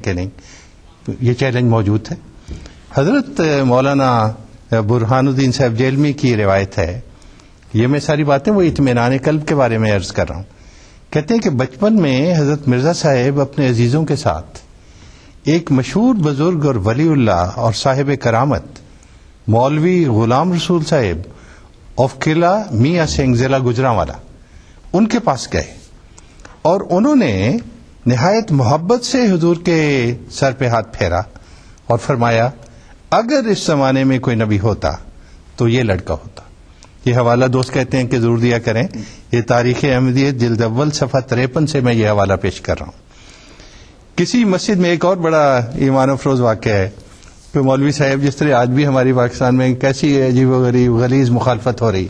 کہ نہیں. یہ چیلنج موجود ہے. حضرت مولانا برہان الدین صاحب جیلمی کی روایت ہے, یہ میں ساری باتیں وہ اطمینان قلب کے بارے میں عرض کر رہا ہوں. کہتے ہیں کہ بچپن میں حضرت مرزا صاحب اپنے عزیزوں کے ساتھ ایک مشہور بزرگ اور ولی اللہ اور صاحب کرامت مولوی غلام رسول صاحب آف قلعہ میاں سنگھ ضلع گجرانوالا ان کے پاس گئے, اور انہوں نے نہایت محبت سے حضور کے سر پہ ہاتھ پھیرا اور فرمایا اگر اس زمانے میں کوئی نبی ہوتا تو یہ لڑکا ہوتا. یہ حوالہ دوست کہتے ہیں کہ ضرور دیا کریں. یہ تاریخ احمدیت جلد اول صفحہ 53 سے میں یہ حوالہ پیش کر رہا ہوں. کسی مسجد میں ایک اور بڑا ایمان افروز واقعہ ہے کہ مولوی صاحب, جس طرح آج بھی ہماری پاکستان میں کیسی عجیب و غریب غلیظ مخالفت ہو رہی,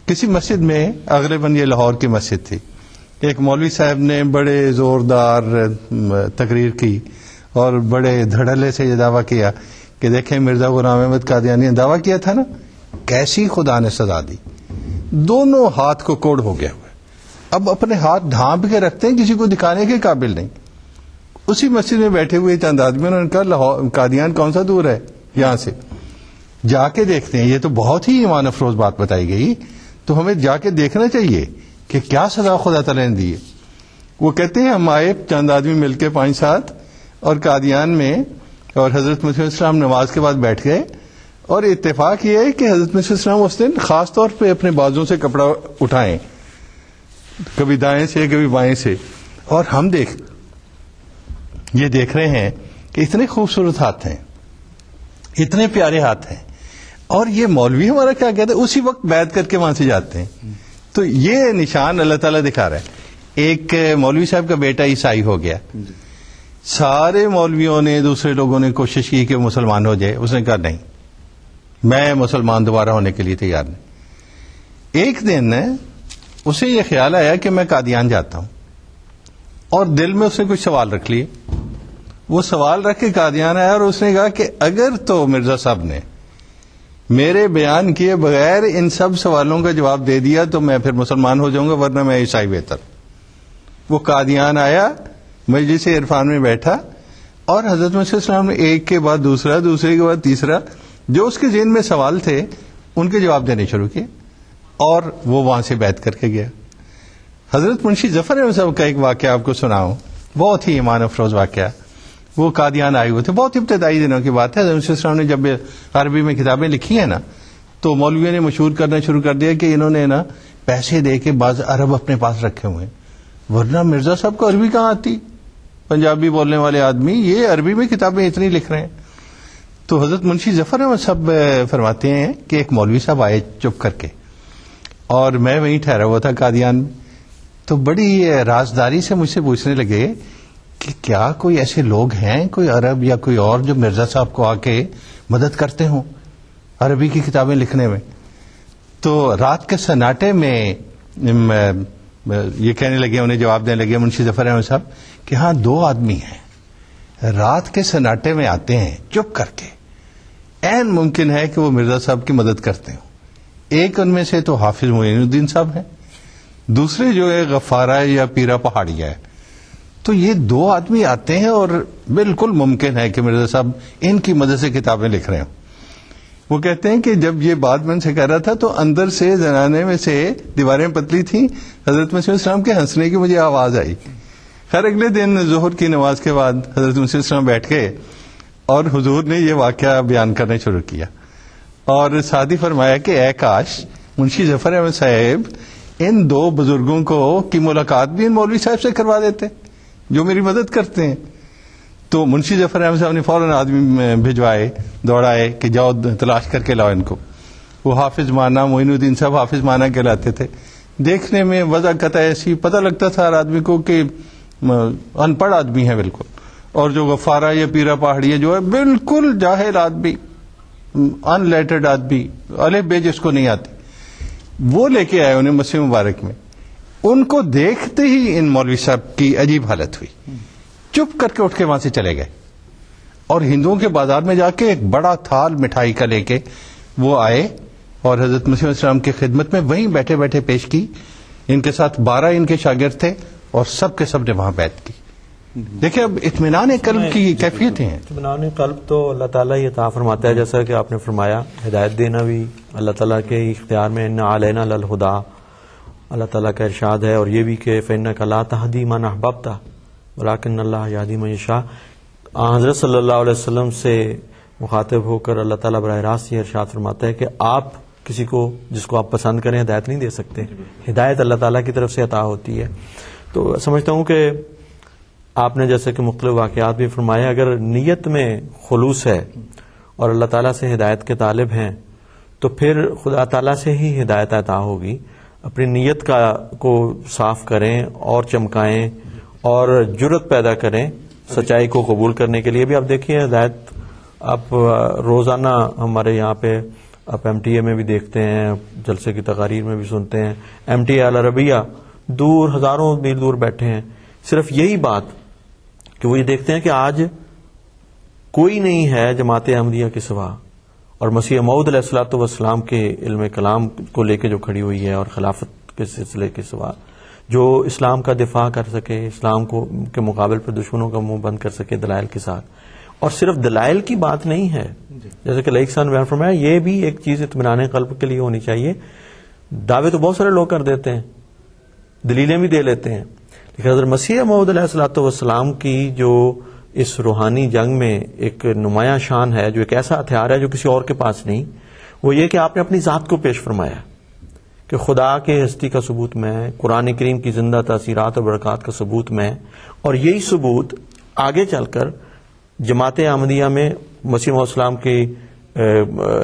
کسی مسجد میں اغلباً یہ لاہور کی مسجد تھی, ایک مولوی صاحب نے بڑے زوردار تقریر کی اور بڑے دھڑلے سے یہ دعویٰ کیا کہ دیکھیں مرزا غلام احمد قادیانی نے دعویٰ کیا تھا نا, کیسی خدا نے سزا دی. دونوں ہاتھ کو کوڑ ہو گیا ہوا ہے, اب اپنے ہاتھ ڈھانپ کے رکھتے ہیں, کسی کو دکھانے کے قابل نہیں. اسی مسجد میں بیٹھے ہوئے چند آدمی, انہوں نے کہا قادیان کون سا دور ہے یہاں سے, جا کے دیکھتے ہیں. یہ تو بہت ہی ایمان افروز بات بتائی گئی, تو ہمیں جا کے دیکھنا چاہیے کہ کیا سزا خدا تعالی نے دی ہے. وہ کہتے ہیں ہم آئے چند آدمی مل کے 5-7 اور قادیان میں, اور حضرت مسیح السلام نماز کے بعد بیٹھ گئے, اور اتفاق یہ ہے کہ حضرت مسیح السلام اس دن خاص طور پہ اپنے بازوں سے کپڑا اٹھائیں, کبھی دائیں سے کبھی بائیں سے, اور ہم یہ دیکھ رہے ہیں کہ اتنے خوبصورت ہاتھ ہیں, اتنے پیارے ہاتھ ہیں, اور یہ مولوی ہمارا کیا کہتے ہیں, اسی وقت بیعت کر کے وہاں سے جاتے ہیں. تو یہ نشان اللہ تعالیٰ دکھا رہا ہے. ایک مولوی صاحب کا بیٹا عیسائی ہو گیا, سارے مولویوں نے دوسرے لوگوں نے کوشش کی کہ مسلمان ہو جائے, اس نے کہا نہیں, میں مسلمان دوبارہ ہونے کے لیے تیار نہیں. ایک دن اسے یہ خیال آیا کہ میں قادیان جاتا ہوں, اور دل میں اس نے کچھ سوال رکھ لیے. وہ سوال رکھ کے قادیان آیا, اور اس نے کہا کہ اگر تو مرزا صاحب نے میرے بیان کیے بغیر ان سب سوالوں کا جواب دے دیا تو میں پھر مسلمان ہو جاؤں گا, ورنہ میں عیسائی بہتر. وہ قادیان آیا, مجلس عرفان میں بیٹھا, اور حضرت مسیح السلام نے ایک کے بعد دوسرا, دوسرے کے بعد تیسرا, جو اس کے ذہن میں سوال تھے ان کے جواب دینے شروع کیے, اور وہ وہاں سے بیعت کر کے گیا. حضرت منشی ظفر احمد صاحب کا ایک واقعہ آپ کو سناؤں, بہت ہی ایمان افروز واقعہ. وہ قادیان آئے ہوئے تھے, بہت ابتدائی دنوں کی بات ہے. حضرت مسیح السلام نے جب عربی میں کتابیں لکھی ہیں نا, تو مولویوں نے مشہور کرنا شروع کر دیا کہ انہوں نے نا پیسے دے کے بعض عرب اپنے پاس رکھے ہوئے ہیں, ورنہ مرزا صاحب کو عربی کہاں آتی, پنجابی بولنے والے آدمی یہ عربی میں کتابیں اتنی لکھ رہے ہیں. تو حضرت منشی ظفر احمد صاحب فرماتے ہیں کہ ایک مولوی صاحب آئے چپ کر کے, اور میں وہیں ٹھہرا ہوا تھا قادیان میں, تو بڑی رازداری سے مجھ سے پوچھنے لگے کہ کیا کوئی ایسے لوگ ہیں, کوئی عرب یا کوئی اور, جو مرزا صاحب کو آ کے مدد کرتے ہوں عربی کی کتابیں لکھنے میں. تو رات کے سناٹے میں یہ کہنے لگے, انہیں جواب دینے لگے منشی ظفر احمد صاحب کہ ہاں 2 آدمی ہیں, رات کے سناٹے میں آتے ہیں چپ کر کے, عین ممکن ہے کہ وہ مرزا صاحب کی مدد کرتے ہوں. ایک ان میں سے تو حافظ معین الدین صاحب ہیں, دوسرے جو ہے غفارہ یا پیرا پہاڑیہ ہے. تو یہ 2 آدمی آتے ہیں, اور بالکل ممکن ہے کہ مرزا صاحب ان کی مدد سے کتابیں لکھ رہے ہوں. وہ کہتے ہیں کہ جب یہ بات میں سے کہہ رہا تھا تو اندر سے زنانے میں سے دیواریں پتلی تھیں, حضرت مسیح السلام کے ہنسنے کی مجھے آواز آئی. خیر اگلے دن ظہر کی نماز کے بعد حضرت مسیح السلام بیٹھ گئے, اور حضور نے یہ واقعہ بیان کرنے شروع کیا, اور ساتھ ہی فرمایا کہ اے کاش منشی ظفر احمد صاحب ان 2 بزرگوں کو کی ملاقات بھی ان مولوی صاحب سے کروا دیتے جو میری مدد کرتے ہیں. تو منشی ظفر احمد صاحب نے فوراً آدمی بھجوائے, دوڑائے کہ جاؤ تلاش کر کے لاؤ ان کو. وہ حافظ مانا معین الدین صاحب حافظ مانا کہلاتے تھے. دیکھنے میں وضع قطع ایسی, پتہ لگتا تھا ہر آدمی کو کہ ان پڑھ آدمی ہے بالکل, اور جو غفارہ یا پیرا پہاڑی جو ہے بالکل جاہل آدمی, ان لیٹرڈ آدمی, الف بے جس کو نہیں آتی. وہ لے کے آئے انہیں مسجد مبارک میں. ان کو دیکھتے ہی ان مولوی صاحب کی عجیب حالت ہوئی, چپ کر کے اٹھ کے وہاں سے چلے گئے, اور ہندوؤں کے بازار میں جا کے ایک بڑا تھال مٹھائی کا لے کے وہ آئے, اور حضرت مسیح السلام کی خدمت میں وہیں بیٹھے بیٹھے پیش کی. ان کے ساتھ 12 ان کے شاگرد تھے, اور سب کے سب نے وہاں بیعت کی. دیکھیں اب اطمینان قلب کی کیفیتیں ہیں. اطمینان قلب تو اللہ تعالیٰ ہی عطا فرماتا ہے، جیسا کہ آپ نے فرمایا ہدایت دینا بھی اللہ تعالیٰ کے اختیار میں، ان علینا للہدیٰ اللہ تعالیٰ کا ارشاد ہے، اور یہ بھی کہ فإنک لا تہدی من احببت ولکن اللہ یہدی من یشاء. حضرت صلی اللہ علیہ وسلم سے مخاطب ہو کر اللہ تعالیٰ براہ راست یہ ارشاد فرماتا ہے کہ آپ کسی کو جس کو آپ پسند کریں ہدایت نہیں دے سکتے، ہدایت اللہ تعالیٰ کی طرف سے عطا ہوتی ہے. تو سمجھتا ہوں کہ آپ نے جیسے کہ مختلف واقعات بھی فرمائے، اگر نیت میں خلوص ہے اور اللہ تعالیٰ سے ہدایت کے طالب ہیں تو پھر خدا تعالیٰ سے ہی ہدایت عطا ہوگی. اپنی نیت کو صاف کریں اور چمکائیں اور جرت پیدا کریں سچائی کو قبول کرنے کے لیے بھی. آپ دیکھیے ہدایت آپ روزانہ ہمارے یہاں پہ آپ ایم ٹی اے میں بھی دیکھتے ہیں، جلسے کی تقاریر میں بھی سنتے ہیں، ایم ٹی اے العربیہ دور ہزاروں میل دور بیٹھے ہیں، صرف یہی بات کہ وہ یہ دیکھتے ہیں کہ آج کوئی نہیں ہے جماعت احمدیہ کے سوا اور مسیح موعود علیہ الصلوۃ والسلام کے علم کلام کو لے کے جو کھڑی ہوئی ہے اور خلافت کے سلسلے کے سوا جو اسلام کا دفاع کر سکے، اسلام کو کے مقابل پر دشمنوں کا منہ بند کر سکے دلائل کے ساتھ. اور صرف دلائل کی بات نہیں ہے، جیسے کہ لائق صاحب نے فرمایا یہ بھی ایک چیز اطمینان قلب کے لیے ہونی چاہیے. دعوے تو بہت سارے لوگ کر دیتے ہیں، دلیلیں بھی دے لیتے ہیں، لیکن حضرت مسیح موعود علیہ الصلوۃ والسلام کی جو اس روحانی جنگ میں ایک نمایاں شان ہے، جو ایک ایسا ہتھیار ہے جو کسی اور کے پاس نہیں، وہ یہ کہ آپ نے اپنی ذات کو پیش فرمایا کہ خدا کے ہستی کا ثبوت میں، قرآن کریم کی زندہ تاثیرات اور برکات کا ثبوت میں، اور یہی ثبوت آگے چل کر جماعت احمدیہ میں مسیح موعود السلام کی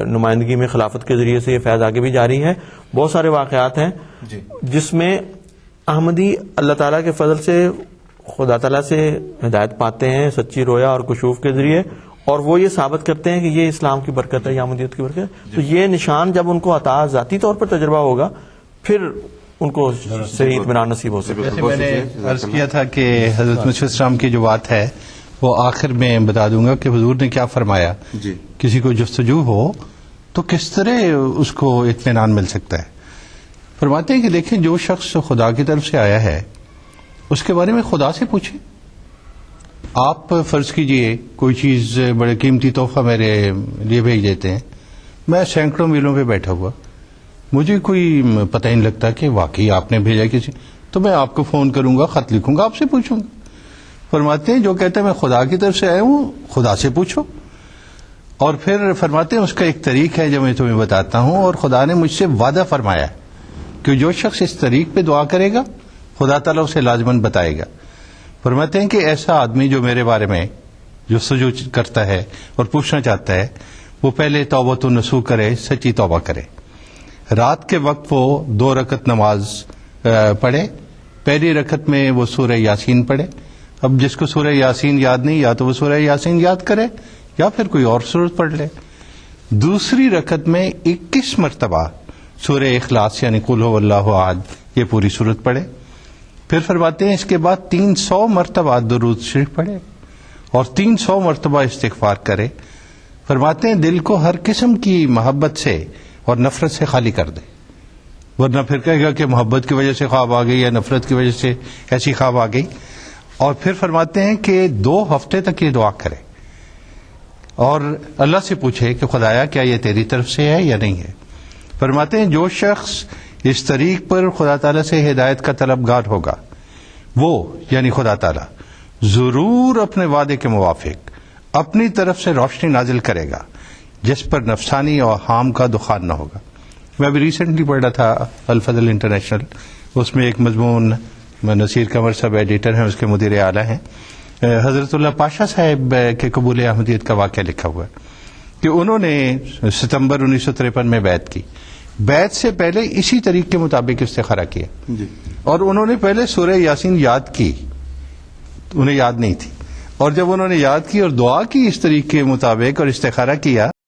نمائندگی میں خلافت کے ذریعے سے یہ فیض آگے بھی جاری ہے. بہت سارے واقعات ہیں جس میں احمدی اللہ تعالیٰ کے فضل سے خدا تعالیٰ سے ہدایت پاتے ہیں سچی رویا اور کشوف کے ذریعے، اور وہ یہ ثابت کرتے ہیں کہ یہ اسلام کی برکت ہے یا احمدیت کی برکت ہے. تو یہ نشان جب ان کو عطا ذاتی طور پر تجربہ ہوگا پھر ان کو صحیح اطمینان نصیب ہو سکے. جیسے میں نے عرض کیا تھا کہ حضرت مسیح السلام کی جو بات ہے وہ آخر میں بتا دوں گا کہ حضور نے کیا فرمایا. کسی کو جستجو ہو تو کس طرح اس کو اطمینان مل سکتا ہے. فرماتے ہیں کہ دیکھیں جو شخص خدا کی طرف سے آیا ہے اس کے بارے میں خدا سے پوچھیں. آپ فرض کیجئے کوئی چیز بڑے قیمتی تحفہ میرے لیے بھیج دیتے ہیں، میں سینکڑوں میلوں پہ بیٹھا ہوا، مجھے کوئی پتہ ہی نہیں لگتا کہ واقعی آپ نے بھیجا کسی، تو میں آپ کو فون کروں گا، خط لکھوں گا، آپ سے پوچھوں گا. فرماتے ہیں جو کہتے ہیں میں خدا کی طرف سے آیا ہوں خدا سے پوچھو. اور پھر فرماتے ہیں اس کا ایک طریق ہے جو میں تمہیں بتاتا ہوں، اور خدا نے مجھ سے وعدہ فرمایا کہ جو شخص اس طریق پہ دعا کرے گا خدا تعالیٰ اسے لازماً بتائے گا. فرماتے ہیں کہ ایسا آدمی جو میرے بارے میں جو سجود کرتا ہے اور پوچھنا چاہتا ہے وہ پہلے توبۃ النصوح کرے، سچی توبہ کرے. رات کے وقت وہ 2 رکعت نماز پڑھے. پہلی رکعت میں وہ سورہ یاسین پڑھے. اب جس کو سورہ یاسین یاد نہیں، یا تو وہ سورہ یاسین یاد کرے یا پھر کوئی اور سورت پڑھ لے. دوسری رکعت میں 21 مرتبہ سورہ اخلاص یعنی قل هو اللہ احد یہ پوری سورت پڑھے. پھر فرماتے ہیں اس کے بعد 300 مرتبہ درود شریف پڑھے اور 300 مرتبہ استغفار کرے. فرماتے ہیں دل کو ہر قسم کی محبت سے اور نفرت سے خالی کر دے، ورنہ پھر کہے گا کہ محبت کی وجہ سے خواب آ گئی یا نفرت کی وجہ سے ایسی خواب آ گئی. اور پھر فرماتے ہیں کہ 2 ہفتے تک یہ دعا کرے اور اللہ سے پوچھے کہ خدایا کیا یہ تیری طرف سے ہے یا نہیں ہے. فرماتے ہیں جو شخص اس طریق پر خدا تعالیٰ سے ہدایت کا طلبگار ہوگا وہ یعنی خدا تعالیٰ ضرور اپنے وعدے کے موافق اپنی طرف سے روشنی نازل کرے گا جس پر نفسانی اور حام کا دخان نہ ہوگا. میں ابھی ریسنٹلی پڑھ رہا تھا الفضل انٹرنیشنل، اس میں ایک مضمون نصیر قمر صاحب ایڈیٹر ہیں، اس کے مدیر اعلیٰ ہیں، حضرت اللہ پاشا صاحب کے قبول احمدیت کا واقعہ لکھا ہوا ہے کہ انہوں نے ستمبر 1953 میں بیعت کی. بیعت سے پہلے اسی طریق کے مطابق استخارہ کیا اور انہوں نے پہلے سورہ یاسین یاد کی، انہیں یاد نہیں تھی، اور جب انہوں نے یاد کی اور دعا کی اس طریق کے مطابق اور استخارہ کیا